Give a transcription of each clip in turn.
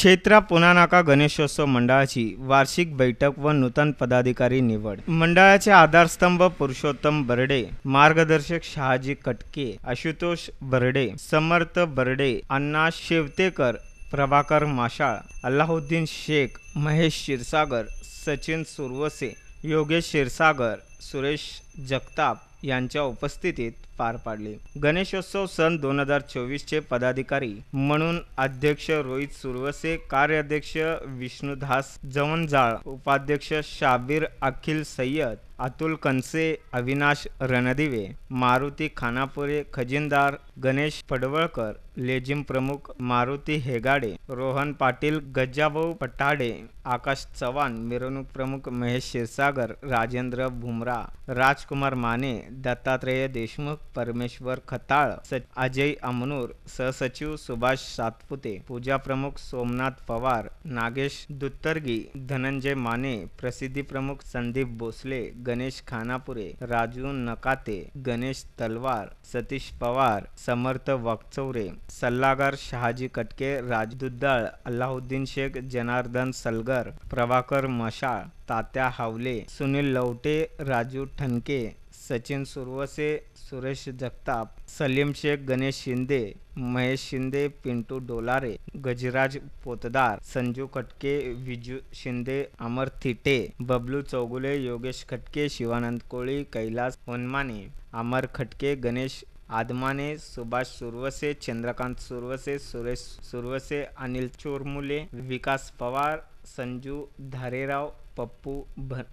क्षेत्रा पुणानाका गणेशोत्सव मंडळाची वार्षिक बैठक व नूतन पदाधिकारी निवड। मंडळाचे आधारस्तंभ पुरुषोत्तम बर्डे, मार्गदर्शक शहाजी कटके, आशुतोष बर्डे, समर्थ बर्डे, अण्णा शेवतेकर, प्रभाकर माशाळ, अल्लाउद्दीन शेख, महेश क्षीरसागर, सचिन सुरवसे, योगेश क्षीरसागर, सुरेश जगताप यांच्या उपस्थितीत पार पाडले। गणेशोत्सव सन 2024 चे पदाधिकारी म्हणून अध्यक्ष रोहित सुरवसे, कार्याध्यक्ष विष्णुदास जवंजाळ, उपाध्यक्ष शाबीर अखिल सय्यद, अतुल कनसे, अविनाश रणदिवे, मारुती खानापुरे, खजिनदार गणेश पडवळकर, लेझिम प्रमुख मारुती हेगाडे, रोहन पाटील, गज्जाभाऊ पटाडे, आकाश चव्हाण, मिरवणूक प्रमुख महेश क्षीरसागर, राजेंद्र भुमरा, राजकुमार माने, दत्तात्रेय देशमुख, परमेश्वर खताळ, अजय अमनूर, सहसचिव सुभाष सातपुते, पूजा प्रमुख सोमनाथ पवार, नागेश दुत्तरगी, धनंजय माने, प्रसिद्धी प्रमुख संदीप भोसले, गणेश खानापुरे, राजू नकाते, गणेश तलवार, सतीश पवार, समर्थ वाकचौरे, सल्लागार शहाजी कटके, राज दुद्दाळ, अल्लाउद्दीन शेख, जनार्दन सलगर, प्रभाकर मशाळ, तात्या हावले, सुनील लवटे, राजू ठणके, सचिन सुरवसे, सुरेश जगताप, सलीम शेख, गणेश शिंदे, महेश शिंदे, पिंटू डोलारे, गजराज पोतदार, संजू खटके, विजू शिंदे, अमर थिटे, बबलू चौगुले, योगेश खटके, शिवानंद कोळी, कैलास होनमाने, अमर खटके, गणेश आदमाने, सुभाष सुरवसे, चंद्रकांत सुरवसे, सुरेश सुरवसे, अनिल चोरमुले, विकास पवार, संजू धारेराव, पप्पू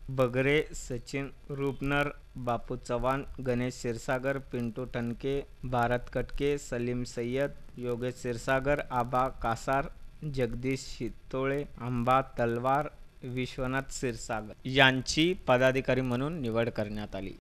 बगरे, सचिन रूपनर, बापू चव्हाण, गणेश क्षीरसागर, पिंटू टणके, भारत कटके, सलीम सय्यद, योगेश क्षीरसागर, आबा कासार, जगदीश शितोळे, अंबा तलवार, विश्वनाथ क्षीरसागर यांची पदाधिकारी म्हणून निवड करण्यात आली।